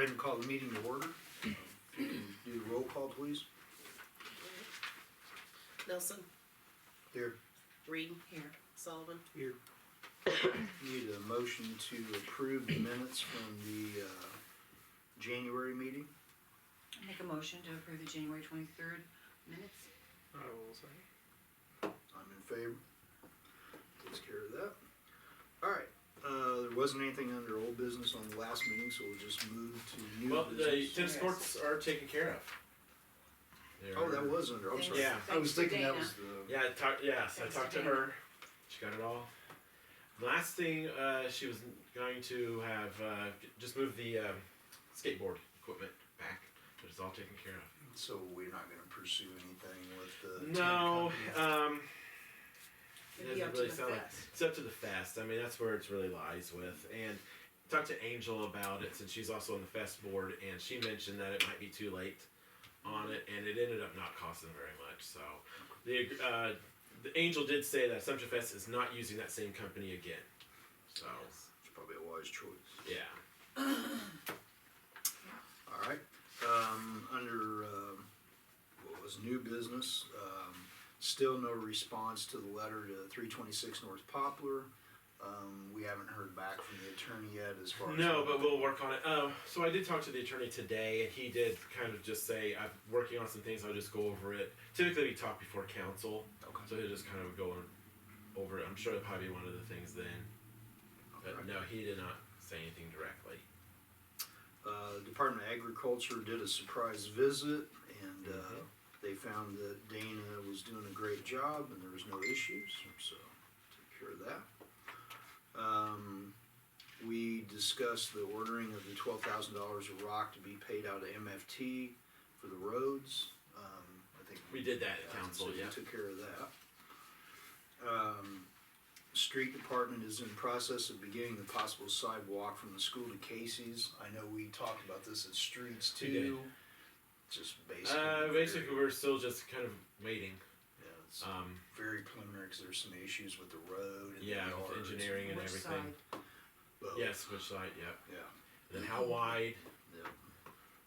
Go ahead and call the meeting to order. If you can do the roll call, please. Nelson, Here. Reed, here, Sullivan, Here. Need a motion to approve the minutes from the January meeting. I make a motion to approve the January 23rd minutes. I will say. I'm in favor. Takes care of that. All right. There wasn't anything under old business on the last meeting, so we'll just move to new Well, the business. tennis courts are taken care of. Oh, that was under, I'm sorry. Yeah. I was Thanks to thinking that Dana. was the, Yeah, I Thanks talked to to Dana. her. She got it all. Last thing, she was going to have just move the skateboard equipment back, but it's all taken care of. so we're not gonna pursue anything with the. No, tent company? it It'd be up doesn't to really the sound like fest. it's up to the fest. I mean, that's where it really lies with. And talked to Angel about it since she's also on the fest board, and she mentioned that it might be too late on it, and it ended up not costing very much. So the Angel did say that Assumption Fest is not using that same company again. So It's probably a wise choice. yeah, All right, under, what was new business, still no response to the letter to 326 North Poplar. We haven't heard back from the attorney yet as far as. no, but we'll work on it. So I did talk to the attorney today, and he did kind of just say, "I'm working on some things. I'll just go over it." Typically, we talk before council, Okay. so he'll just kind of go over it. I'm sure that'll probably be one of the things then. But Okay. no, he did not say anything directly. Department of Agriculture did a surprise visit, and, Mhm. they found that Dana was doing a great job, and there was no issues, so took care of that. We discussed the ordering of the $12,000 of rock to be paid out of MFT for the roads. I think. We did that at so council, we yeah. took care of that. Street department is in process of beginning the possible sidewalk from the school to Casey's. I know we talked about this at Streets We too. Just basically. Basically, we're still just kind of waiting. Yeah, it's Um, very preliminary because there's some issues with the road and yeah, the with yards. engineering and Which everything. side? Both. Yes, which side? Yep. Yeah, And then how wide? yeah.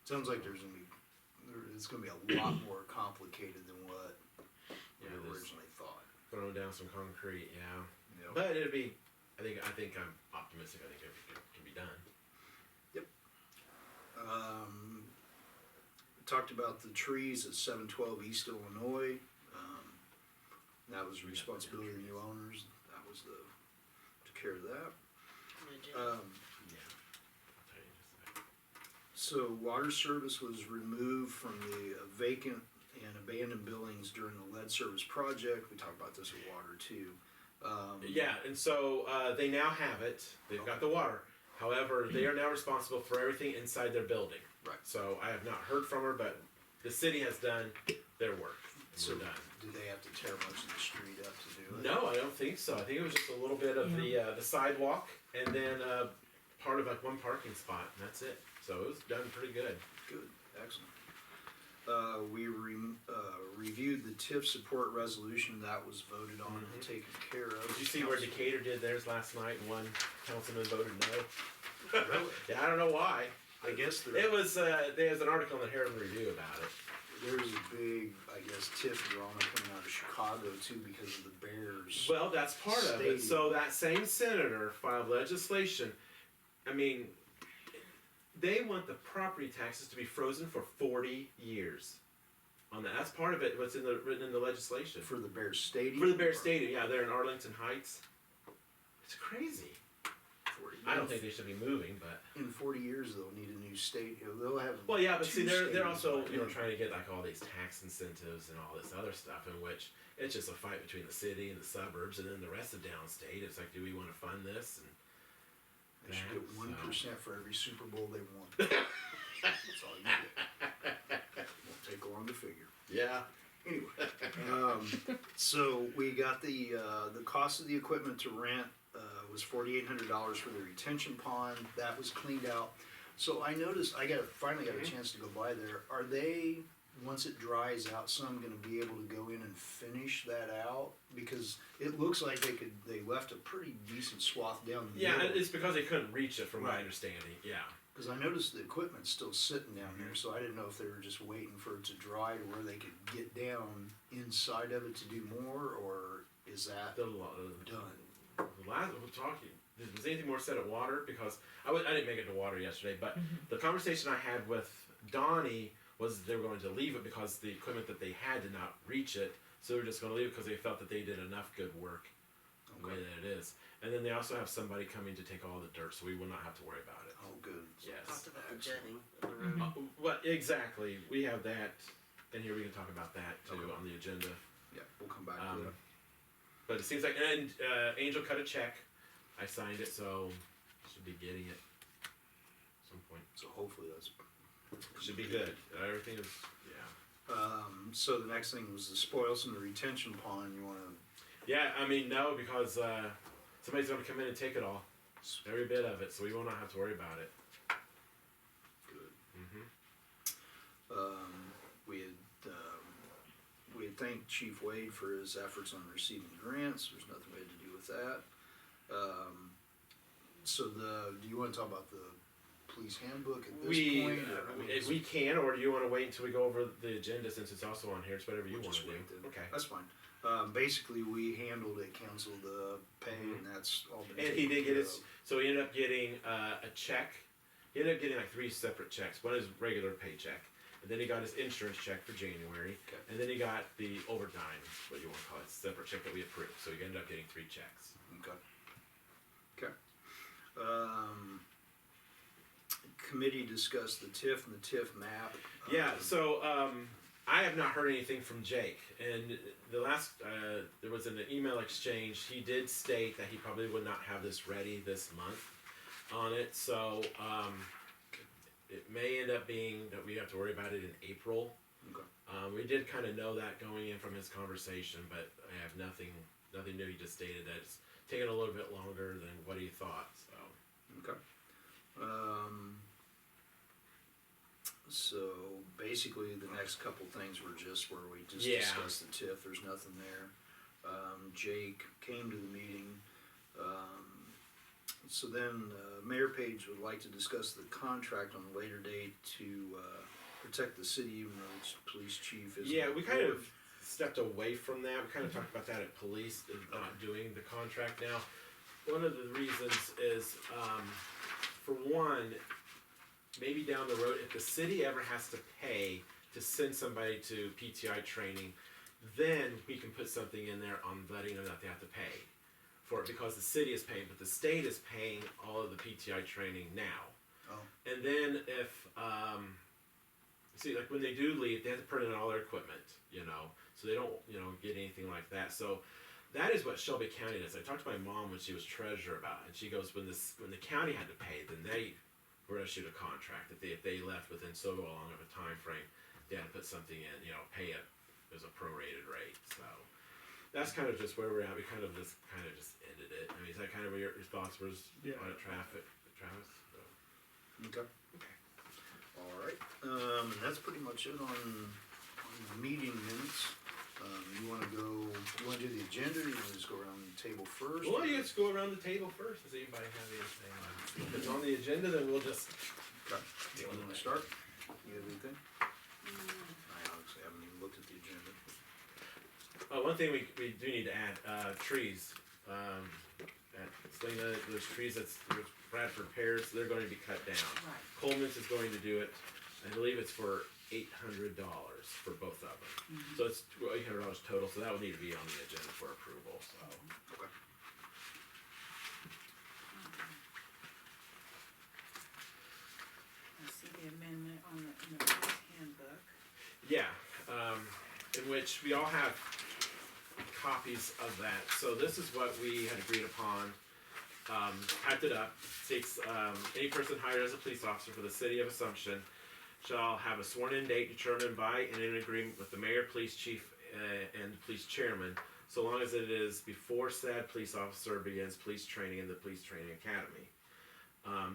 Sounds like there's gonna be, it's gonna be a lot more complicated than what we Yeah, there's originally thought. throwing down some concrete. Yeah, Yeah. but it'll be. I think I'm optimistic. I think it can be done. Talked about the trees at 712 East Illinois. That was the responsibility of the new owners. That was took care of that. Yeah. I'll tell you in just a second. So water service was removed from the vacant and abandoned buildings during the lead service project. We talked about this with water too. Yeah, and so they now have it. They've got the water. However, they are now responsible for everything inside their building. Right. So I have not heard from her, but the city has done their work. And So we're done. do they have to tear much of the street up to do it? No, I don't think so. I think it was just a little bit of the sidewalk and then part of like one parking spot, and that's it. So it was done pretty good. Good, excellent. We reviewed the TIF support resolution that was voted on and taken care of. Did you see where Decatur did theirs last night and one councilman voted no? Really? Yeah, I don't know why. I guess It was, there's an article in the Herald Review about it. there's a big, I guess, TIF drama coming out of Chicago too because of the Bears. Well, that's part of Stadium. it. So that same senator filed legislation. I mean, they want the property taxes to be frozen for 40 years. On that, that's part of it. What's written in the legislation For the Bears Stadium? for the Bear Stadium. Yeah, they're in Arlington Heights. It's crazy. 40 I don't think they should be moving, but In 40 years they'll need a new stadium. They'll have. well, yeah, but see, two they're stadiums also by then. trying to get like all these tax incentives and all this other stuff, in which it's just a fight between the city and the suburbs, and then the rest of downstate. It's like, do we want to fund this? And They should get that, 1% for every Super Bowl they won. That's all you get. Won't take long to figure. yeah. Anyway, so we got the cost of the equipment to rent was $4,800 for the retention pond. That was cleaned out. So I noticed, finally got a chance to go by there. Are they, once it dries out, some gonna be able to go in and finish that out? Because it looks like they left a pretty decent swath down the Yeah, middle. it's because they couldn't reach it, from my Right. understanding. Yeah. Cause I noticed the equipment's still sitting down there, so I didn't know if they were just waiting for it to dry to where they could get down inside of it to do more, or is that The done? last we're talking. Was anything more said at water? Because I didn't make it to water yesterday, but the conversation I had with Donnie was they were going to leave it because the equipment that they had did not reach it, so they were just going to leave it because they felt that they did enough good work the way Okay. that it is. And then they also have somebody coming to take all the dirt, so we will not have to worry about it. Oh, good. Yes. Talked about the Excellent. jetting of the road. What exactly? We have that, and here we can talk about that too Okay. on the agenda. Yeah, we'll come back to Um, that. But it seems like, and Angel cut a check. I signed it, so should be getting it at some point. So hopefully that's. Should be good. Everything is, yeah. So the next thing was the spoils and the retention pond. You wanna, Yeah, I mean, no, because somebody's going to come in and take it all. Every bit of it, so we will not have to worry about it. good. Mm-hmm. We had thanked Chief Wade for his efforts on receiving grants. There's nothing we had to do with that. Do you wanna talk about the police handbook at this point? Or, I mean, If we can, or do you want to wait until we go over the agenda since it's also on here? It's whatever you we'll want just to do. wait then. Okay. That's fine. Basically, we handled it, canceled the pay, and that's all been. And he taken did get care his, of. so he ended up getting a check. He ended up getting like 3 separate checks. One is regular paycheck, and then he got his insurance check for January, Okay. and then he got the overtime, what you want to call it, separate check that we approved. So he ended up getting 3 checks. Okay. Okay. Committee discussed the TIF and the TIF map. Yeah, so I have not heard anything from Jake, and the last there was an email exchange. He did state that he probably would not have this ready this month on it, so it may end up being that we have to worry about it in April. Okay. We did kind of know that going in from his conversation, but I have nothing new. He just stated that it's taken a little bit longer than what he thought. So Okay. So basically, the next couple things were just where we just Yeah. discussed the TIF. There's nothing there. Jake came to the meeting. So then, Mayor Page would like to discuss the contract on a later date to protect the city, even though its police chief is. yeah, we kind of stepped away from that. We kind of talked about that at police, not doing the contract now. One of the reasons is, for one, maybe down the road, if the city ever has to pay to send somebody to PTI training, then we can put something in there on letting them that they have to pay for it because the city is paying, but the state is paying all of the PTI training now. Oh, And then if, see, like when they do leave, they have to put in all their equipment, so they don't, get anything like that. So that is what Shelby County does. I talked to my mom when she was treasurer about it, and she goes, when the county had to pay, then they were issued a contract that if they left within so long of a time frame, they had to put something in, pay it as a prorated rate. So that's kind of just where we're at. We kind of just ended it. I mean, is that kind of where your thoughts was on it, Travis? So. okay. All right. And that's pretty much it on the meeting minutes. You wanna do the agenda, or you wanna just go around the table first? Well, let's go around the table first. Does anybody have anything on? If it's on the agenda, then we'll just. Okay. You wanna start? You have anything? I honestly haven't even looked at the agenda. One thing we do need to add, trees. At Selena, those trees there's Bradford pears, they're going to be cut down. Right. Coleman's is going to do it. I believe it's for $800 for both of them. So it's $800 total. So that would need to be on the agenda for approval. So Okay. I see the amendment on in the police handbook. yeah, in which we all have copies of that. So this is what we had agreed upon. Typed it up. States any person hired as a police officer for the city of Assumption shall have a sworn-in date determined by and in agreement with the mayor, police chief, and police chairman, so long as it is before said police officer begins police training in the police training academy.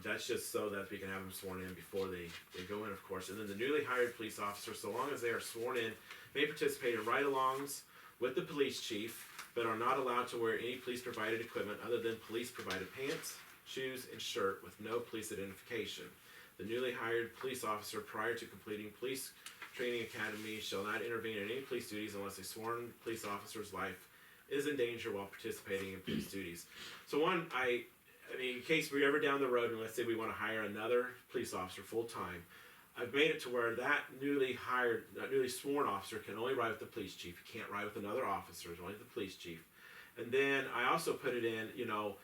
That's just so that we can have them sworn in before they go in, of course. And then the newly hired police officer, so long as they are sworn in, may participate in ride-alongs with the police chief, but are not allowed to wear any police-provided equipment other than police-provided pants, shoes, and shirt with no police identification. The newly hired police officer prior to completing police training academy shall not intervene in any police duties unless a sworn police officer's life is in danger while participating in police duties. So one, I mean, in case we're ever down the road and let's say we want to hire another police officer full time, I've made it to where that newly sworn officer can only ride with the police chief. He can't ride with another officer, it's only the police chief. And then I also put it in, you know,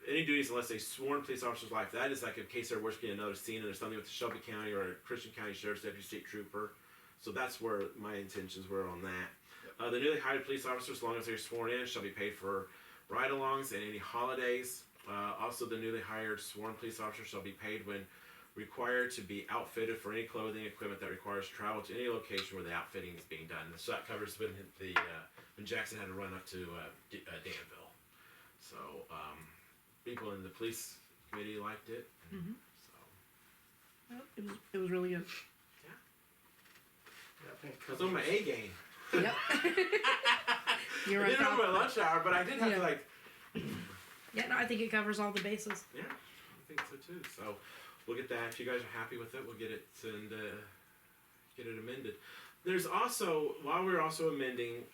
any duties unless a sworn police officer's life. That is like in case they're working another scene and there's something with the Shelby County or a Christian County Sheriff's Deputy State Trooper. So that's where my intentions were on that. The newly hired police officers, as long as they're sworn in, shall be paid for ride-alongs and any holidays. Also, the newly hired sworn police officer shall be paid when required to be outfitted for any clothing equipment that requires travel to any location where the outfitting is being done. So that covers when Jackson had to run up to Danville. So people in the police committee liked it. Mhm. So It was really good. I was on my A game. Yep. You're I right. didn't have my lunch hour, but I did have Yeah. to like. Yeah, no, I think it covers all the bases. Yeah, I think so too. So we'll get that. If you guys are happy with it, we'll get it and get it amended. There's also, while we're also amending,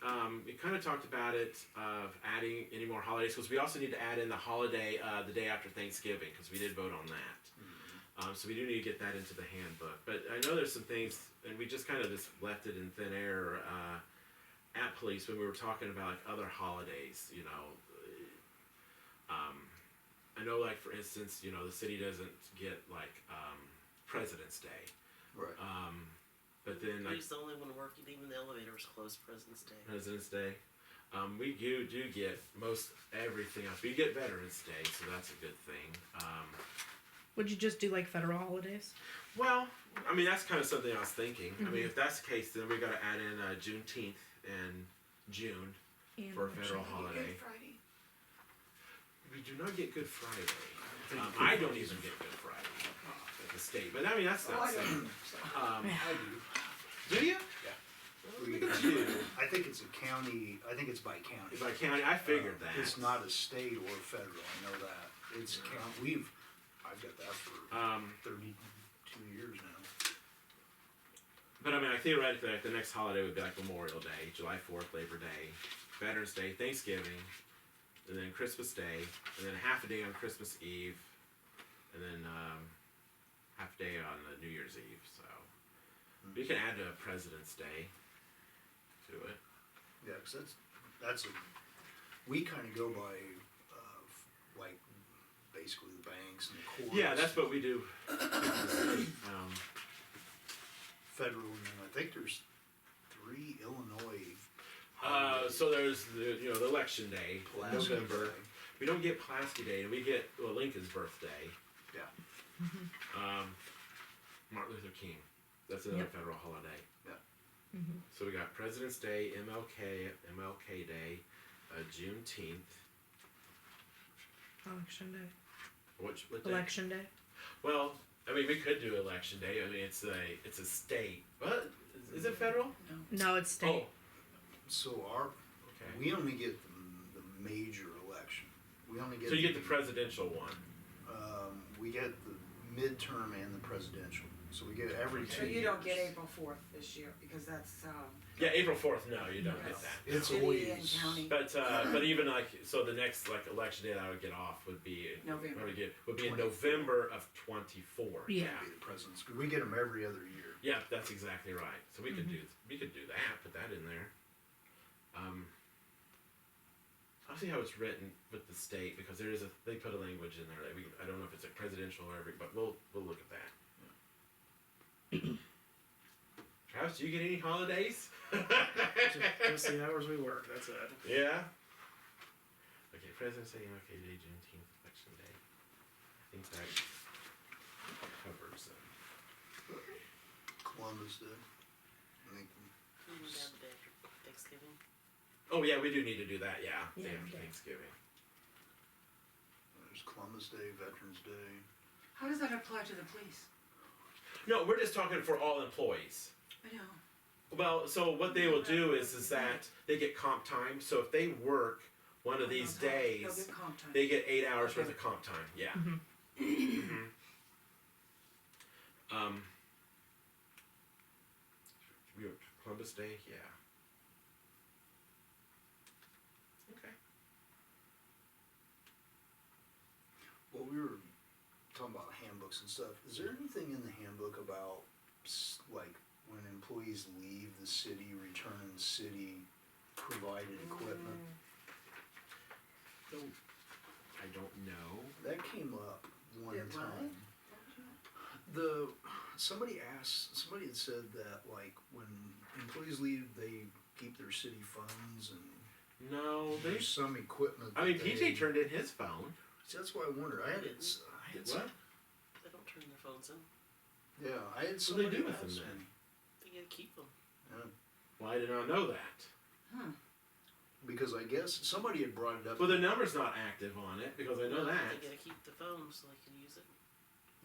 we kind of talked about it of adding any more holidays because we also need to add in the holiday the day after Thanksgiving because we did vote on that. So we do need to get that into the handbook. But I know there's some things, and we just kind of just left it in thin air at police when we were talking about like other holidays. You know, I know like for instance, you know, the city doesn't get like President's Day. Right. But then like Who's the only one working? Even the elevator was closed President's Day. President's Day, we do get most everything else. We get Veterans Day, so that's a good thing. Would you just do like federal holidays? Well, I mean that's kind of something I was thinking. I mean, Mhm. if that's the case, then we got to add in Juneteenth and June And for a election federal day. holiday. Friday. We do not get Good Friday. I don't even get Good Friday at the state, but I mean that's not. I do. Do you? We- Look at you. I think it's a county, I think it's by county. If I county, I figured that. It's not a state or federal, I know that. It's county, I've got that for 32 years now. But I mean, theoretically, like the next holiday would be like Memorial Day, July 4th, Labor Day, Veterans Day, Thanksgiving, and then Christmas Day, and then half a day on Christmas Eve, and then half a day on New Year's Eve. So we can add a President's Day to it. Yeah, cause that's we kinda go by, like, basically the banks and the courts. Yeah, that's what we do. Federal, and then I think there's 3 Illinois. So there's the Election Day, Pulaski November. Day. We don't get Pulaski Day, and we get Lincoln's birthday. Yeah. Martin Luther King. That's another Yep. federal holiday. Mm-hmm. So we got President's Day, MLK Day, Juneteenth. Election day. What day? Election day. Well, I mean, we could do Election Day. I mean, it's a state. What is it federal? No, it's state. Oh, So okay. we only get the major election. We only get. So you get the presidential one. We get the midterm and the presidential, so we get every 2 So years. you don't get April 4th this year, because that's, Yeah, April 4th. No, you don't get Yes. that. It's city and always. county. But even like so, the next like election day that I would get off would be November. would be in 24. November of 24. Yeah. Be the presidents. We get them every other year. Yeah, that's exactly right. So we could do that. Put that in there. I'll see how it's written with the state because they put a language in there that I don't know if it's a presidential or every, but we'll look at that. Travis, do you get any holidays? Just the hours we work, that's it. Yeah. Okay, President's Day, MLK Day, Juneteenth, Election Day. I think that covers them. Columbus Day. I think We went down the day after Thanksgiving. Oh yeah, we do need to do that. Yeah, Yeah, day after okay. Thanksgiving. there's Columbus Day, Veterans Day. how does that apply to the police? No, we're just talking for all employees. I know. Well, so what they will do is that they get comp time. So if they work one of these They'll days, get comp time. they get 8 hours worth Okay. of comp time. Yeah. Mhm. Mhm. Should we go to Columbus Day? Yeah. Okay. Well, we were talking about handbooks and stuff. Is there anything in the handbook about, like, when employees leave the city, return city provided equipment? I don't know. That came up one It what? time. Somebody had said that, like, when employees leave, they keep their city phones and No, there's some equipment. I mean, that PJ turned in his phone. See, that's why I wondered. I had What? some, They don't turn their phones in. yeah, I had What do they somebody do with ask them then? me. They gotta keep them. Yeah, Well, I did not know that. because I guess somebody had brought it up. Well, the number's not active on it because I know that. They gotta keep the phone so they can use it.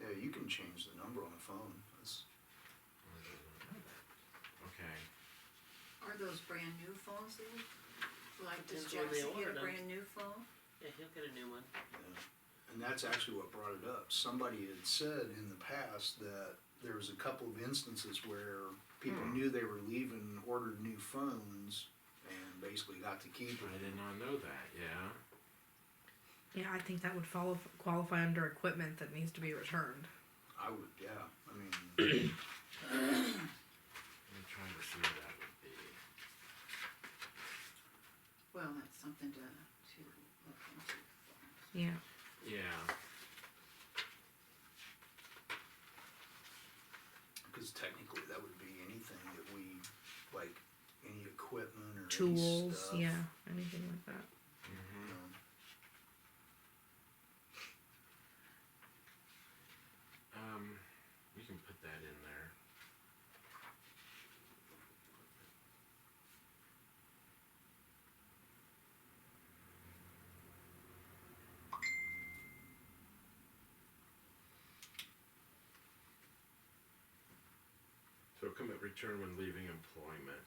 Yeah, you can change the number on the phone. Okay. Are those brand new phones, Lee? Like, does Depends when they Jackson get ordered a 'em. brand new phone? Yeah, he'll get a new one. Yeah. And that's actually what brought it up. Somebody had said in the past that there was a couple of instances where people knew they were leaving, ordered new phones, and basically got to keep I it. did not know that. Yeah. Yeah, I think that would qualify under equipment that needs to be returned. I would, yeah, I mean, I'm trying to see what that would be. Well, that's something to look into. Yeah. Yeah. because technically that would be anything that we, like, any equipment or any Tools, stuff, yeah, anything like that. you Mm-hmm. know. We can put that in there. So equipment return when leaving employment.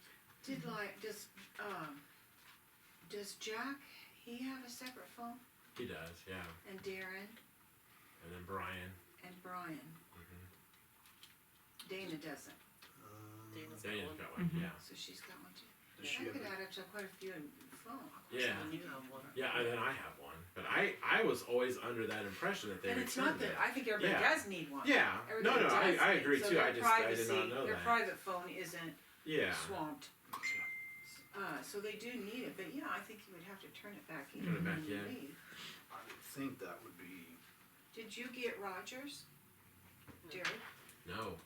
Does Jack, he have a separate phone? He does, yeah. And Darren And then Brian. and Brian? Mm-hmm. Dana doesn't, Dana's Daniel's got got one. one, yeah. so she's got one too. Does she That have could a- add up to quite a few in phone. Yeah. And you have one. Yeah, and then I have one. But I was always under that impression that they And it's not returned that, it. I think everybody Yeah. does need one. Yeah. No, Everybody no, does I need- agree so too. their I did privacy- not know Their that. private phone isn't Yeah. swamped. So they do need it, but yeah, I think you would have to turn it back in Turn it back when you in. leave. I would think that would be, Did you get Rogers? Derek? No.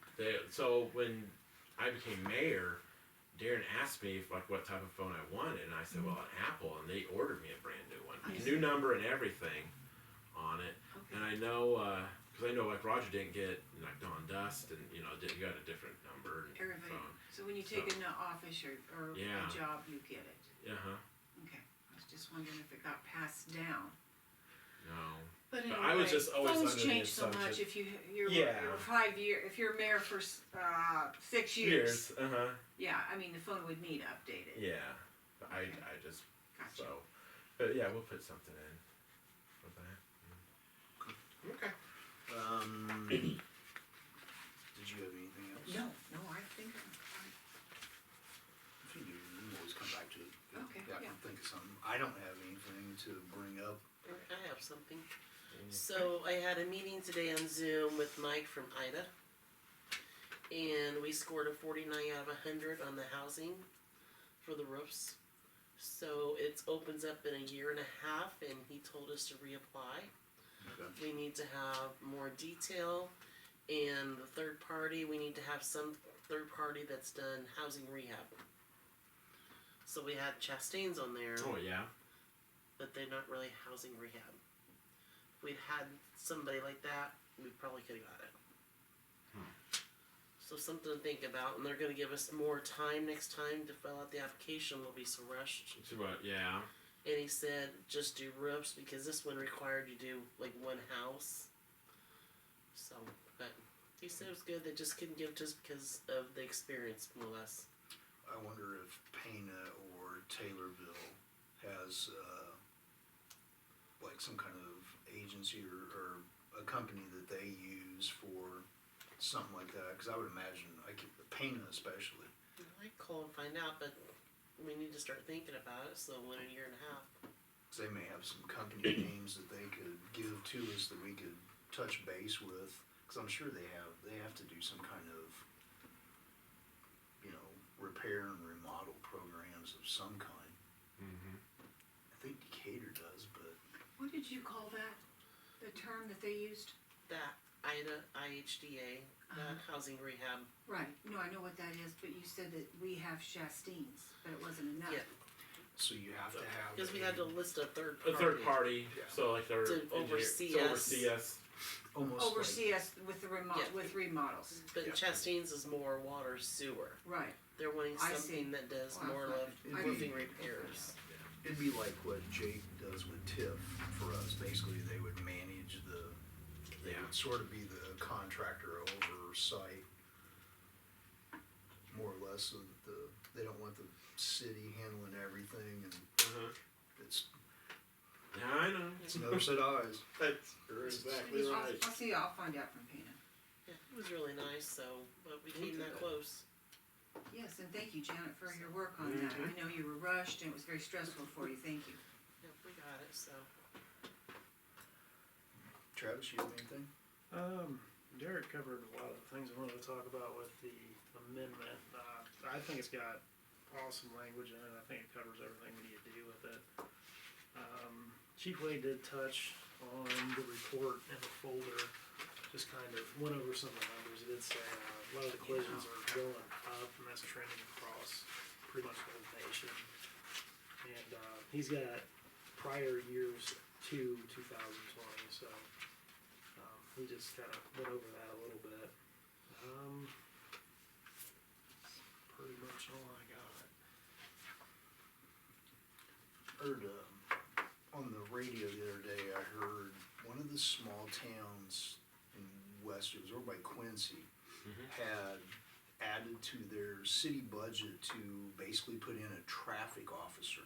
So when I became mayor, Darren asked me if, like, what type of phone I wanted, and I said, well, an Apple, and they ordered me a brand new one, Nice. new number and everything on it. Okay. And I know, because I know, like, Roger didn't get like Dawn Dust, and you got a different number and Everybody, phone. so when you take So- an office or Yeah. a job, you get it. Uh huh. Okay, I was just wondering if it got passed down. No. But But anyway, I was just always phones under the change so much assumption- if you're Yeah. 5 years, if you're mayor for 6 years. Uh huh. Yeah, I mean, the phone would need updated. Yeah. But Okay. I just Gotcha. so. But yeah, we'll put something in for that. Okay. did you have anything else? No, I think I'm fine. If you do, you can always come back to it. Okay, I yeah. can think of something. I don't have anything to bring up. I have something. So I had a meeting today on Zoom with Mike from IDA. And we scored a 49 out of 100 on the housing for the roofs. So it opens up in a year and a half, and he told us to reapply. Okay. We need to have more detail, and the third party, we need to have some third party that's done housing rehab. So we had Chastain's on there, Oh yeah. but they're not really housing rehab. If we'd had somebody like that, we probably could have got it. So something to think about, and they're gonna give us more time next time to fill out the application. We'll be so rushed. So what? Yeah. And he said, just do roofs, because this one required you do like one house. So, but he said it was good, they just couldn't give it to us because of the experience, more or less. I wonder if Pana or Taylorville has, like some kind of agency or a company that they use for something like that, cause I would imagine, Pana especially. I'd call and find out, but we need to start thinking about it, so in a year and a half. Cause they may have some company names that they could give to us that we could touch base with, cause I'm sure they have to do some kind of, you know, repair and remodel programs of some kind. Mm-hmm. I think Decatur does, but What did you call that? The term that they used? That IHDA, that housing rehab, Right, no, I know what that is, but you said that we have Shastine's, but it wasn't enough. Yeah. so you have to have. because we had to list a third A party. third party, Yeah. so like their To engineer- oversee to us. oversee us. Almost like, Oversee us with the Yeah. with remodels, But Yeah. Chastain's is more water sewer. right, They're wanting I see. something that does Wow. more of I roofing mean- repairs. it'd be like what Jake does with TIF for us, basically they would manage they Yeah. would sort of be the contractor oversight. More or less, so that they don't want the city handling everything, and Uh-huh. it's Yeah, I know. another set of eyes. That's you're exactly right. I'll see, I'll find out from Pana. Yeah, it was really nice, so, but we came that close. Yes, and thank you, Janet, for your work on that, I know you were rushed and it was very stressful for you, thank you. Yep, we got it, so. Travis, you have anything? Derek covered a lot of the things I wanted to talk about with the amendment. I think it's got awesome language in it. I think it covers everything we need to do with it. Chief Wade did touch on the report in the folder, just kind of went over some of the numbers. He did say a lot of the collisions are going up, and that's trending across pretty much the whole nation. And he's got prior years to 2020, so he just kind of went over that a little bit. Pretty much all I got. Heard, on the radio the other day, I heard one of the small towns in West, it was over by Quincy, had added to their city budget to basically put in a traffic officer.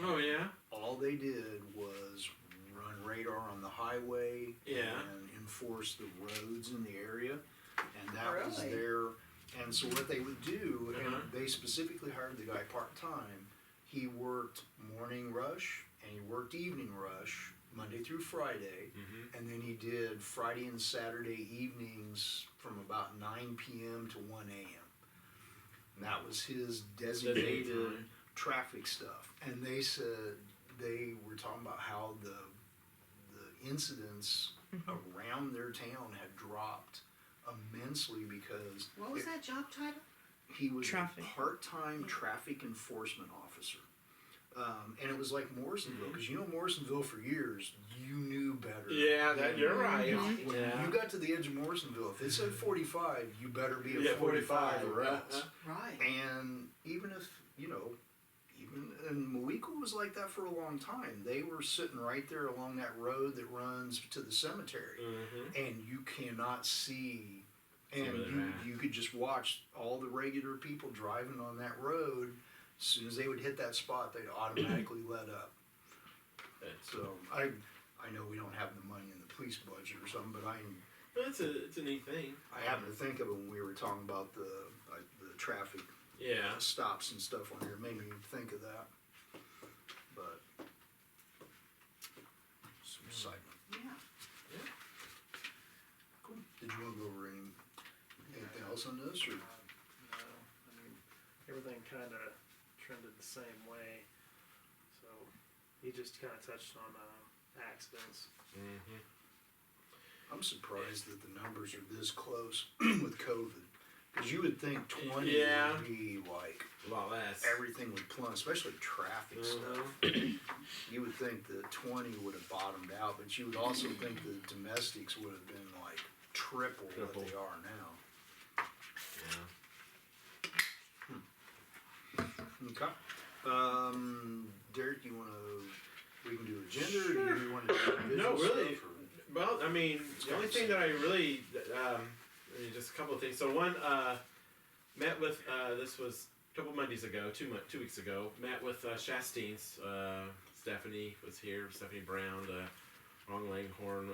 Oh yeah. All they did was run radar on the highway Yeah. and enforce the roads in the area, and that was Really? their. And so what they would do, Uh-huh. and they specifically hired the guy part time. He worked morning rush and he worked evening rush Monday through Friday, Mm-hmm. and then he did Friday and Saturday evenings from about 9 p.m. to 1 a.m. And that was his designated time. traffic stuff. And they said they were talking about how the incidents around their town had dropped immensely because What was that job title? he was Traffic. a part-time traffic enforcement officer. And it was like Morrisonville, because you know Morrisonville for years, you knew better. Yeah, that you're right. When Yeah. you got to the edge of Morrisonville, if it said 45, you better be at Yeah, 45 or 45, else. Right. And even if, you know, and Moequa was like that for a long time. They were sitting right there along that road that runs to the cemetery. Mm-hmm. And you cannot see, See and where they're at. you could just watch all the regular people driving on that road. As soon as they would hit that spot, they'd automatically let up. So I know we don't have the money in the police budget or something, but It's a neat thing. I happened to think of it when we were talking about the traffic Yeah. stops and stuff on here. It made me think of that. But some side note. Yeah. Cool. Did you want to go over anything else on this, or? No, I mean, everything kind of trended the same way. So he just kind of touched on accidents. Mm-hmm. I'm surprised that the numbers are this close with COVID. Because you would think 20 Yeah. would be like A lot less. everything would plummet, especially traffic stuff. You would think that 20 would have bottomed out, but you would also think that domestics would have been like triple what they are now. Yeah. Okay. Derek, you want to? We can do agenda, or do you want to do visual No, really. stuff, or- Well, I mean, the only thing that I really, I mean, just a couple of things. So one, met with, this was a couple Mondays ago, 2 weeks ago, met with Shastine's, Stephanie was here, Stephanie Brown, Ron Langhorn,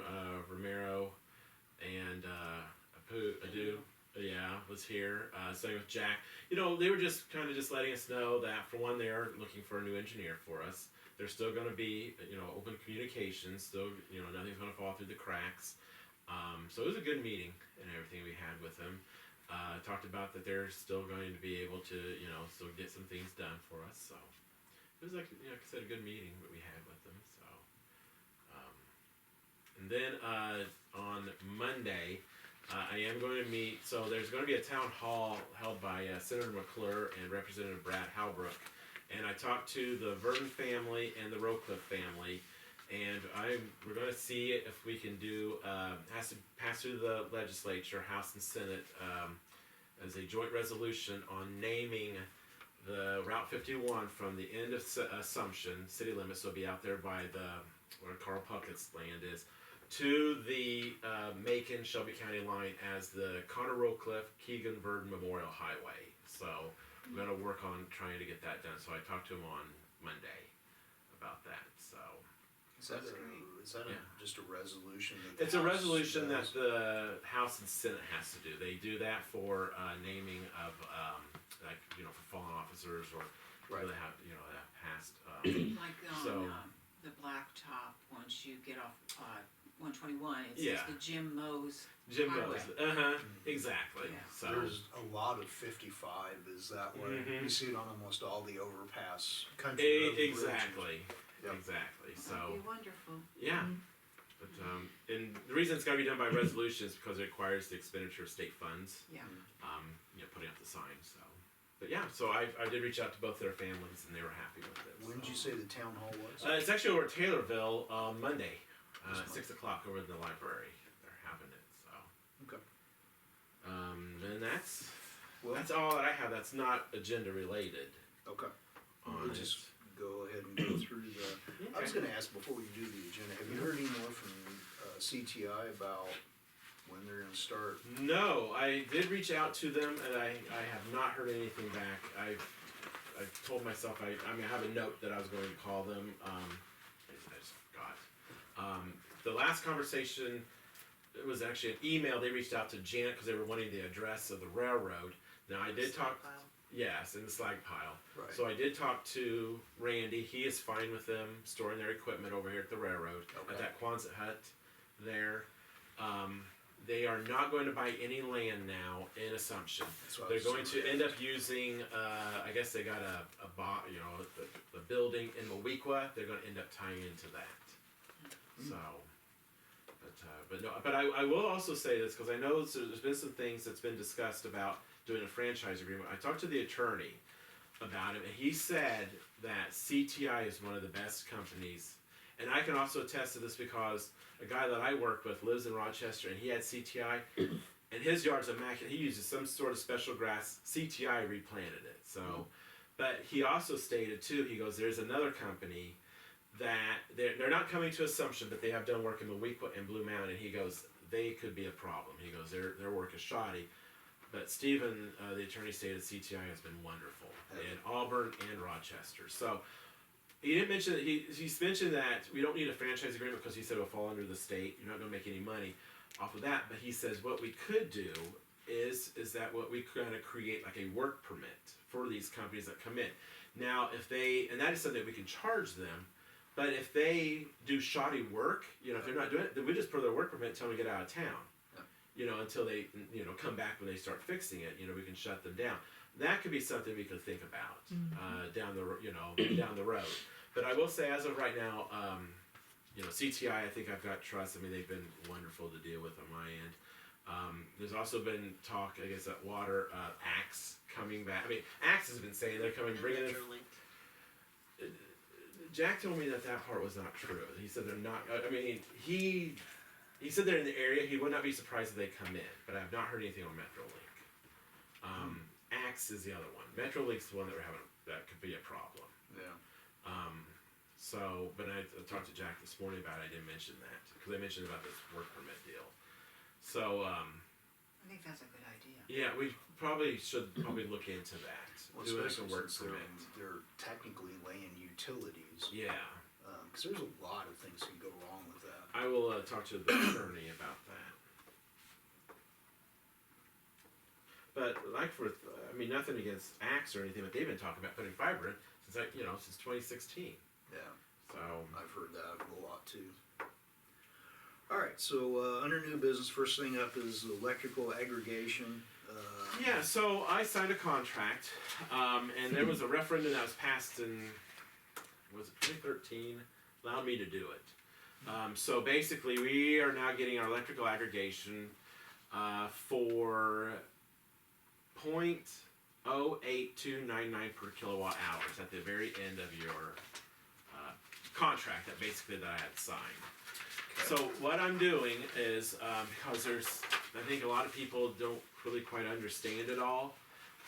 Romero, and Adu, yeah, was here. Same with Jack. You know, they were just kind of just letting us know that for one, they're looking for a new engineer for us. There's still going to be, you know, open communication. Still, you know, nothing's going to fall through the cracks. So it was a good meeting and everything we had with them. Talked about that they're still going to be able to, you know, still get some things done for us. So it was like, you know, like I said, a good meeting that we had with them. So, and then on Monday, I am going to meet. So there's going to be a town hall held by Senator McClure and Representative Brad Halbrook. And I talked to the Verdon family and the Rowcliffe family, and we're going to see if we can do has to pass through the legislature, House and Senate, as a joint resolution on naming the Route 51 from the end of Assumption city limits, so it'll be out there by where Carl Puckett's land is, to the Macon Shelby County line as the Connor Rowcliffe Keegan Verdon Memorial Highway. So we're going to work on trying to get that done. So I talked to him on Monday about that. So Is that, Yeah. just a resolution? That the it's a House resolution that does? the House and Senate has to do. They do that for naming of like, you know, for fallen officers or Right. people that have, you know, that have passed. Like on, So- the blacktop, once you get off, 121, it Yeah. says the Jim Mose. Jim Highway. knows. Exactly. Yeah. So There's a lot of 55 is that way. Mhm. You see it on almost all the overpass country road bridges. exactly. Yep. Exactly. That'd So be wonderful. yeah. Mhm. But and the reason it's got to be done by resolution is because it requires the expenditure of state funds. Yeah. You know, putting up the sign. So, but yeah. So I did reach out to both their families and they were happy with it. When did you say the town hall was? It's actually over at Taylorville on Monday, This month. 6 o'clock over in the library. They're having it. So, Okay. and that's Well, all that I have. That's not agenda related. okay. On We'll it. just go ahead and go through the. I was Okay. gonna ask before we do the agenda, have you heard any more from CTI about when they're gonna start? No, I did reach out to them, and I have not heard anything back. I've told myself I have a note that I was going to call them. I just forgot. The last conversation, it was actually an email. They reached out to Janet because they were wanting the address of the railroad. Now I did talk. Stockpile. Yes, in the slag pile. Right. So I did talk to Randy. He is fine with them storing their equipment over here at the railroad Okay. at that Quonset hut there. They are not going to buy any land now in Assumption. That's what I They're was going to saying. end up using, I guess they got the building in Mowequa. They're going to end up tying into that. So, but I will also say this because I know there's been some things that's been discussed about doing a franchise agreement. I talked to the attorney about it, and he said that CTI is one of the best companies. And I can also attest to this because a guy that I work with lives in Rochester, and he had CTI, and his yard's immaculate. He uses some sort of special grass. CTI replanted it. So, but he also stated too. He goes, "There's another company that they're not coming to Assumption, but they have done work in Mowequa and Blue Mountain." And he goes, "They could be a problem." He goes, "Their work is shoddy." But Stephen, the attorney, stated CTI has been wonderful in Auburn and Rochester. So he didn't mention that he's mentioned that we don't need a franchise agreement because he said it'll fall under the state. You're not going to make any money off of that. But he says what we could do is that what we kind of create like a work permit for these companies that come in. Now, if they, and that is something that we can charge them. But if they do shoddy work, you know, if they're not doing it, then we just put their work permit and tell them to get out of town. You know, until they, you know, come back when they start fixing it. You know, we can shut them down. That could be something we could think about down the road. But I will say, as of right now, you know, CTI, I think I've got trust. I mean, they've been wonderful to deal with on my end. There's also been talk, I guess, at Water, Axe coming back. I mean, Axe has been saying they're coming, And bringing in. Metrolink. Jack told me that part was not true. He said they're not. I mean, he said they're in the area. He would not be surprised if they come in, but I have not heard anything on Metrolink. Axe is the other one. Metrolink's the one that we're having. That could be a problem. Yeah. So, but I talked to Jack this morning about it. I didn't mention that because I mentioned about this work permit deal. So, I think that's a good idea. yeah, we probably should look into that. Well, Do like a especially work since permit. they're technically laying utilities. Yeah, Because there's a lot of things that can go wrong with that. I will talk to the attorney about that. But like for, I mean, nothing against Axe or anything, but they've been talking about putting fiber in since like, since 2016. Yeah, So, I've heard that a lot too. Alright, so, under new business, first thing up is electrical aggregation, yeah, so I signed a contract, and there was a referendum that was passed in, was it 2013, allowed me to do it. So basically, we are now getting our electrical aggregation for 0.08299 per kilowatt hours at the very end of your contract that basically that I had signed. So what I'm doing is, because I think a lot of people don't really quite understand it all,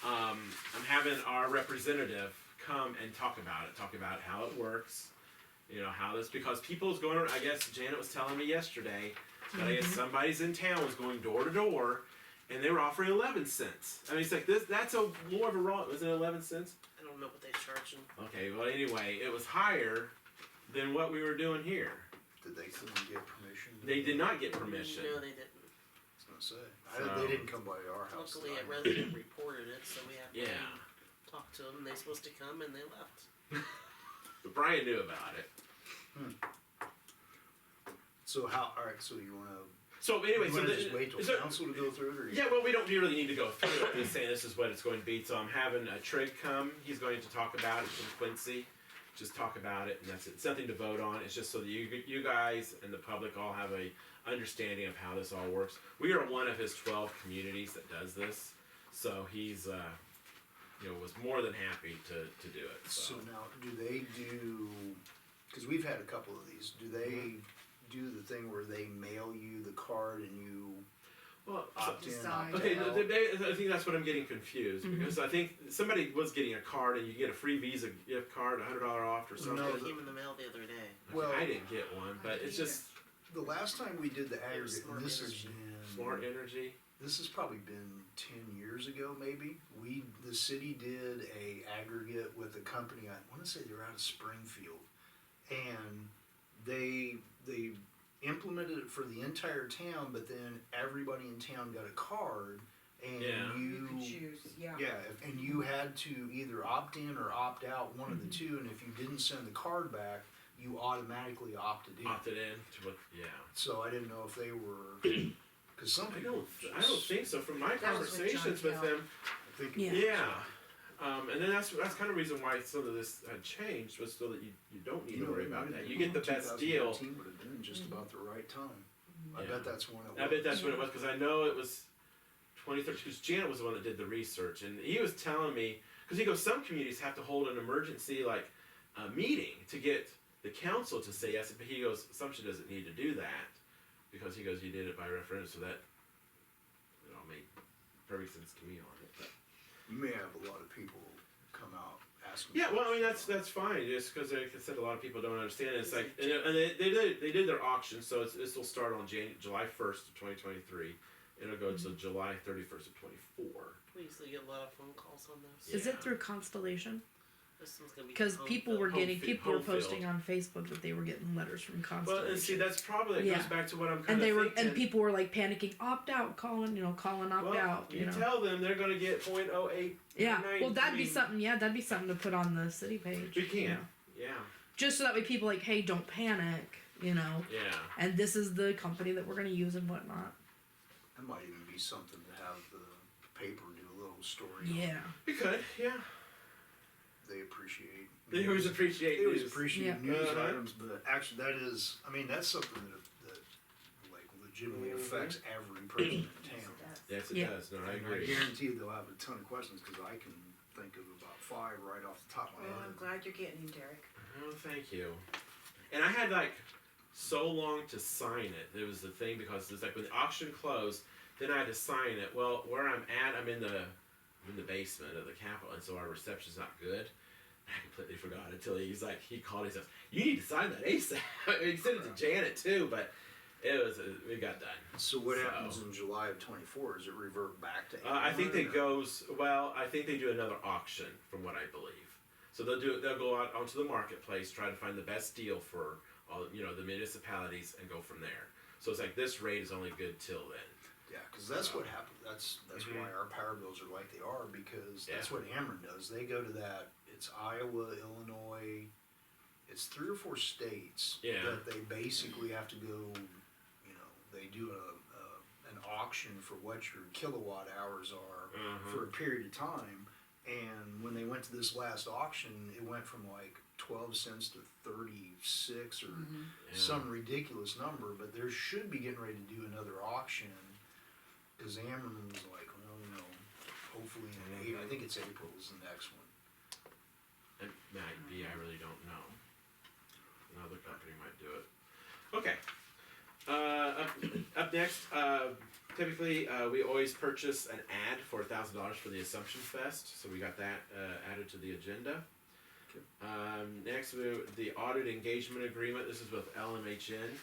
I'm having our representative come and talk about how it works, how this, because people's going around, I guess Janet was telling me yesterday, that I guess somebody's in town was going door to door, and they were offering 11 cents. I mean, it's like this, that's more of a raw, was it 11 cents? I don't know what they charge them. Okay, well anyway, it was higher than what we were doing here. did they get permission? They did not get permission. No, they didn't. I was gonna say, they didn't come by our house. Luckily, a tonight. resident reported it, so we have to Yeah. talk to them. They're supposed to come, and they left. But Brian knew about it. So alright, so you wanna, So anyway, you so wanna just wait till so- council to go through it, or? yeah, well, we don't really need to go through it. I'm just saying this is what it's going to be. So I'm having a Trig come. He's going to talk about it from Quincy. Just talk about it, and that's it. It's nothing to vote on. It's just so that you guys and the public all have a understanding of how this all works. We are one of his 12 communities that does this, so he's was more than happy to do it. So now, do they do, cause we've had a couple of these, do they do the thing where they mail you the card and you well, opt in, Decide. opt okay, out? I think that's what I'm getting confused because I think somebody was getting a card and you get a free Visa gift card, $100 off or something. No, It came in the mail the other day. Okay, Well- I didn't get one, but it's just The last time we did the aggregate, Smart and this has Energy. been. smart energy. This has probably been 10 years ago, maybe. The city did a aggregate with a company, I wanna say they were out of Springfield. And they implemented it for the entire town, but then everybody in town got a card and Yeah. You could choose, yeah. and you had to either opt in or opt out, one of the two, and if you didn't send the card back, you automatically opted in. Opted in to what? Yeah. So I didn't know if they were, cause some I people. don't think so. From my That was with conversations John with Kell. them, I think. Yeah. yeah. And then that's kind of the reason why some of this had changed was so that you don't need to worry about that. You get the best deal. 2019 would have been just about the right time. I Yeah. bet that's when it was. I bet that's what it was because I know it was 2013. Because Janet was the one that did the research, and he was telling me because he goes, some communities have to hold an emergency meeting to get the council to say yes. But he goes, Assumption doesn't need to do that because he goes, you did it by referendum, so that it all made perfect sense to me on it. But. You may have a lot of people come out asking. Yeah, well, I mean that's questions. fine. Just because like I said, a lot of people don't understand it. It's like, and they did their auction, so this will start on July 1st of 2023. It'll go until July 31st of 24. We usually get a lot of phone calls on this. Is Yeah. it through Constellation? This one's gonna be Because home people field. were Home posting field. on Facebook that they were getting letters from Well, Constellation. and see, that's probably it goes Yeah. back to what I'm kind and of they were thinking. and people were like panicking, opt out, calling opt well, out. you tell them they're going to get 0.08. Yeah, well, that'd be 9. something. Yeah, that'd be something to put on the city page. We can. you know. Yeah, Just so that way people like, hey, don't panic. yeah. And this is the company that we're gonna use and whatnot. That might even be something to have the paper do a little story on. Yeah. We could. Yeah. They appreciate. They always appreciate They always news. appreciate Yeah. news Uh-huh. items, but actually that is, I mean, that's something that like legitimately affects every person in town. Yes, it Yeah. does. No, I And agree. I guarantee they'll have a ton of questions, cause I can think of about 5 right off the top of my Well, head. I'm glad you're getting him, Derek. Oh, thank you. And I had so long to sign it. It was the thing because it's like when the auction closed, then I had to sign it. Well, where I'm at, I'm in the basement of the Capitol, and so our reception's not good. I completely forgot until he called. He says, "You need to sign that ASAP." He sent it to Janet too, but it got done. So what So- happens in July of 24? Does it revert back to? I think Amazon, they or- goes well. I think they do another auction, from what I believe. So they'll go out onto the marketplace, try to find the best deal for all the municipalities, and go from there. So it's like this rate is only good till then. Yeah, cause that's what happened, that's Mhm. why our power bills are like they are, because that's Yeah. what Ameren does, they go to that, it's Iowa, Illinois, it's 3 or 4 states. Yeah. That they basically have to go, they do an auction for what your kilowatt hours are for a period of time. And when they went to this last auction, it went from like 12 cents to 36 or some ridiculous number, but there should be getting ready to do another auction. Cause Ameren was like, well, hopefully in I think it's April is the next one. It might be, I really don't know. Another company might do it. Okay. Up next, typically we always purchase an ad for $1,000 for the Assumption Fest, so we got that added to the agenda. Next, the audit engagement agreement. This is with LMHN.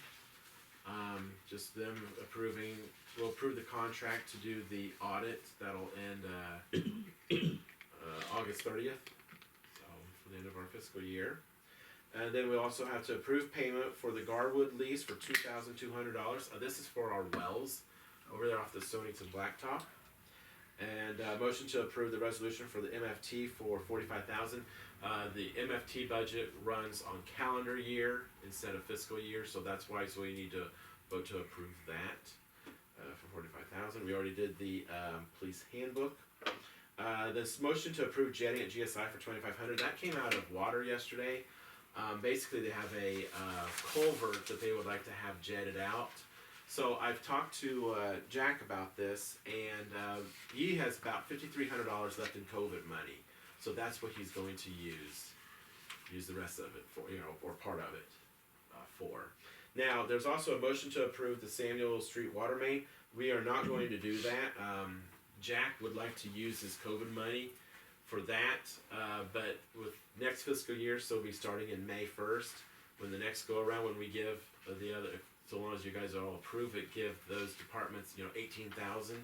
Just them approving. We'll approve the contract to do the audit. That'll end August 30th, so for the end of our fiscal year. And then we also have to approve payment for the Garwood lease for $2,200. This is for our wells over there off the Stonington Blacktop. And motion to approve the resolution for the MFT for $45,000. The MFT budget runs on calendar year instead of fiscal year, so that's why. So we need to vote to approve that for $45,000. We already did the police handbook. This motion to approve jetting at GSI for $2,500. That came out of water yesterday. Basically, they have a culvert that they would like to have jetted out. So I've talked to Jack about this, and he has about $5,300 left in COVID money. So that's what he's going to use the rest of it for, or part of it for. Now, there's also a motion to approve the Samuel Street water main. We are not going to do that. Jack would like to use his COVID money for that, but with next fiscal year, so we'll be starting in May 1st, when the next go around, when we give the other, so long as you guys all approve it, give those departments, $18,000,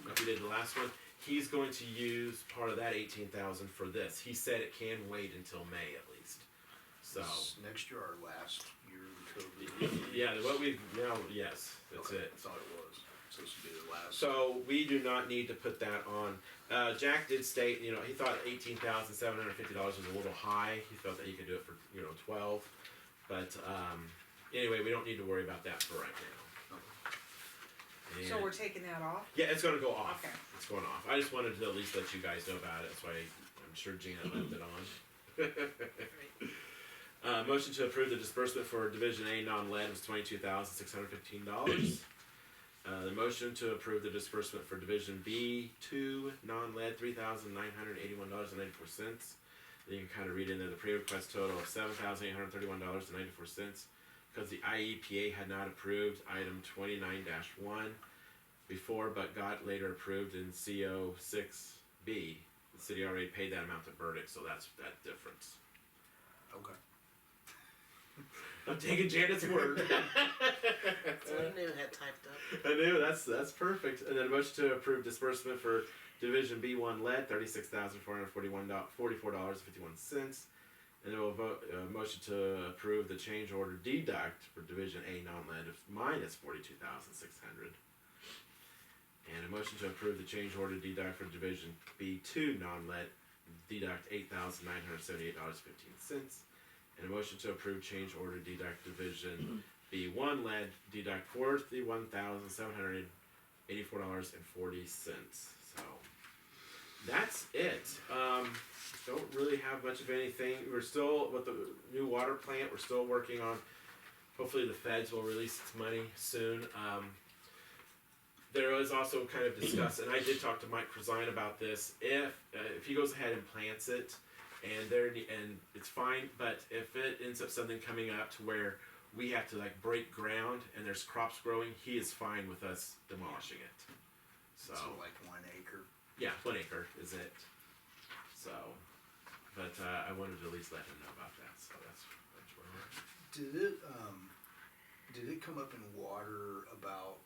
like we did the last one. He's going to use part of that $18,000 for this. He said it can wait until May at least. So This next year, our last year of the COVID. yeah, what we've now, yes, that's Okay, it. I thought it was supposed to be the last. So we do not need to put that on. Jack did state, he thought $18,750 was a little high. He felt that he could do it for, 12. But anyway, we don't need to worry about that for right now. So And- we're taking that off? yeah, it's gonna go off. Okay. It's going off. I just wanted to at least let you guys know about it. That's why I'm sure Gina left it on. Motion to approve the disbursement for Division A non-lead was $22,615. The motion to approve the disbursement for Division B2 non-lead $3,981.94. Then you can kind of read into the pre-request total of $7,831.94 because the IEPA had not approved item 29-1 before, but got later approved in CO6B. The city already paid that amount to Burdick, so that's that difference. Okay. I'm taking Janet's word. That's what I knew had typed up. I knew that's perfect. And then a motion to approve disbursement for Division B1 lead $36,444.51. And then we'll vote motion to approve the change order deduct for Division A non-lead of minus $42,600. And a motion to approve the change order deduct for Division B2 non-lead deduct $8,978.15. And a motion to approve change order deduct Division B1 lead deduct $41,784.40. So that's it. Don't really have much of anything. We're still with the new water plant. We're still working on. Hopefully, the feds will release its money soon. There was also kind of discussed, and I did talk to Mike Cruzine about this. If he goes ahead and plants it, and it's fine, but if it ends up something coming up to where we have to break ground and there's crops growing, he is fine with us demolishing it. So like 1 acre. yeah, 1 acre is it. So, but I wanted to at least let him know about that. So that's where we're at. Did it come up in water about,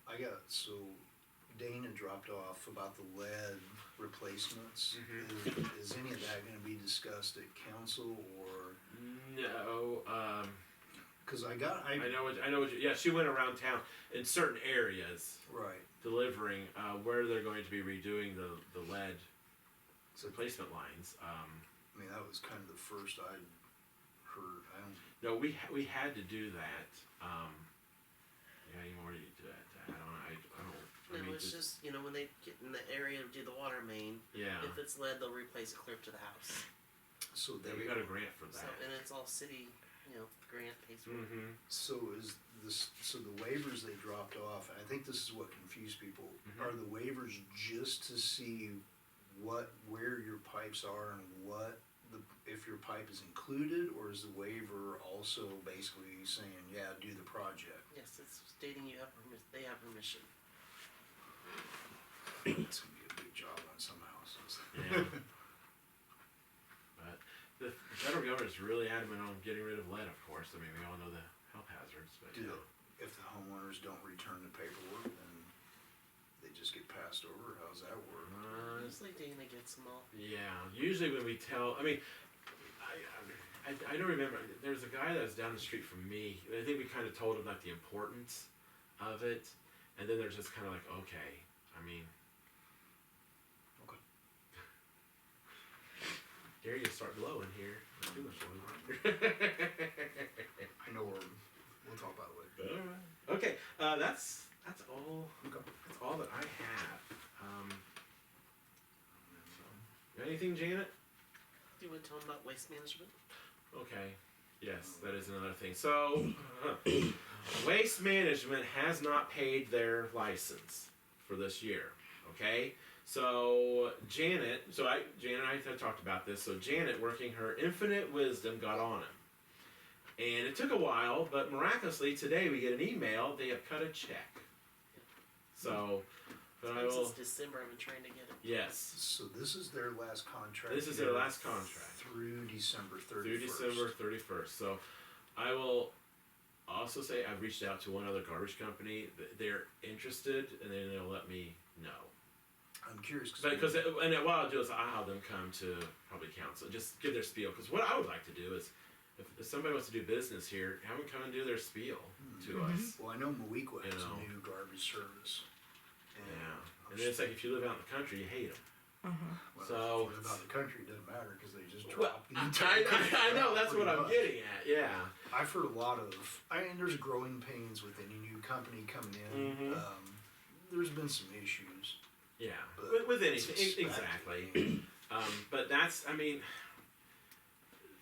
Dana dropped off about the lead replacements. Is any of that gonna be discussed at council or? No, Cause I know what yeah, she went around town in certain areas right, delivering, where they're going to be redoing the lead replacement lines. I mean, that was kind of the first I'd heard, I don't, No, we had to do that, yeah, you already did that, I No, mean, it's just, you know, when they get in the area to do the water main, yeah, if it's lead, they'll replace it clear up to the house. so yeah, they, we got a grant for So, that. and it's all city, you know, grant pays for it. Mm-hmm, so is this, so the waivers they dropped off, and I think this is what confused people, Mhm. are the waivers just to see where your pipes are and if your pipe is included, or is the waiver also basically saying, yeah, do the project? Yes, it's stating you have they have permission. It's gonna be a big job on some houses. yeah. But the federal government is really adamant on getting rid of lead, of course, I mean, we all know the health hazards, but, Do if the homeowners don't return the paperwork, then they just get passed over, how's that work? Usually Dana gets them all. yeah, usually when we tell, I mean, I don't remember, there's a guy that was down the street from me, I think we kinda told him like the importance of it, and then they're just kinda like, okay, I mean. Okay. Gary, you start blowing here, not too much blowing. I know we'll talk about it later. Alright, okay, that's all, Okay. that's all that I have, anything, Janet? Do you want to tell them about waste management? Okay, yes, that is another thing. So, Waste Management has not paid their license for this year, okay? So, Janet and I had talked about this, so Janet, working her infinite wisdom, got on it. And it took a while, but miraculously today we get an email, they have cut a check. So, but I will, Since December, I've been trying to get it. yes, So this is their last contract. this is their year last contract. Through December 31st. Through December 31st. So I will also say I've reached out to one other garbage company. They're interested, and then they'll let me know. I'm curious, And what I'll do is I'll have them come to probably council, just give their spiel. Because what I would like to do is, if somebody wants to do business here, have them come and do their spiel to us. well, I know Moequa has You know. a new garbage service. Yeah. And then it's like if you live out in the country, you hate them. Well, So- if you live out in the country, it doesn't matter, cause they just Well, drop the entire country I know out that's what pretty I'm much. getting at. Yeah. I've heard a lot of, there's growing pains with any new company coming in. Mhm. There's been some issues. Yeah. But With it's anything, exactly. But that's, I mean,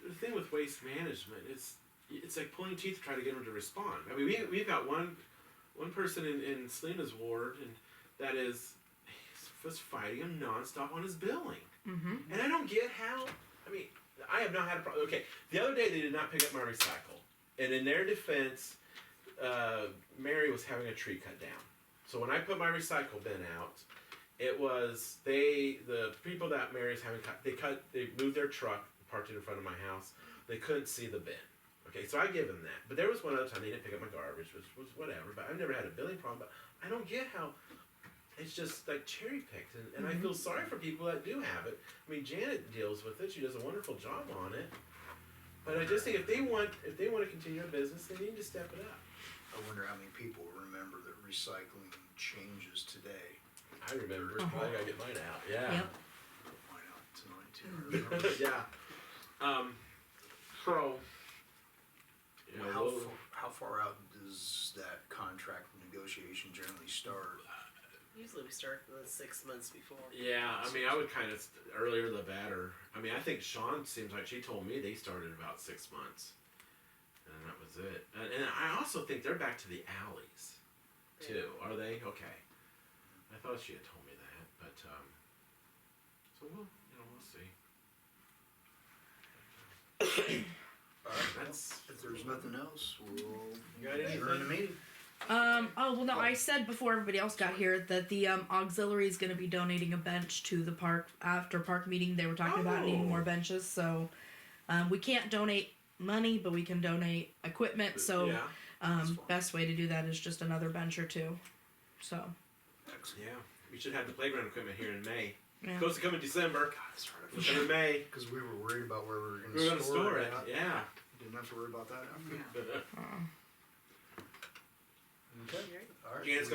the thing with waste management is, it's like pulling teeth to try to get them to respond. I mean, we've got one person in Selena's ward, and that was fighting him nonstop on his billing. Mm-hmm. And I don't get how, I mean, I have not had a problem. Okay, the other day they did not pick up my recycle. And in their defense, Mary was having a tree cut down. So when I put my recycle bin out, it was, the people that Mary's having cut, they moved their truck, parked it in front of my house. They couldn't see the bin. Okay, so I give them that. But there was one other time they didn't pick up my garbage, which was whatever. But I've never had a billing problem. But I don't get how it's just like cherry picked. And I feel sorry for people that do have it. I mean, Janet deals with it. She does a wonderful job on it. But I just think if they want to continue a business, they need to step it up. I wonder how many people remember that recycling changes today. I remember. I gotta get mine out. Yeah. Yep. Why not tonight too? Yeah. So. You know, How far out does that contract negotiation generally start? Usually we start 6 months before. yeah, I mean, I would kind of earlier the better. I mean, I think Sean seems like she told me they started about 6 months, and that was it. And I also think they're back to the alleys, too. Are they? Okay. I thought she had told me that, but so we'll see. That's. If there's nothing else, we'll got adjourn the meeting. Oh well, no. I said before everybody else got here that the auxiliary is going to be donating a bench to the park after park meeting. They were talking about needing more benches, so we can't donate money, but we can donate equipment. So Yeah. best way to do that is just another bench or two. So Excellent. Yeah. We should have the playground equipment here in May. yeah. Supposed to come in December. God, it's hard We'll come in May. because we were worried about where we were We're going to store it. at. Yeah. didn't have to worry about that after. Yeah. Okay, alright. Janet's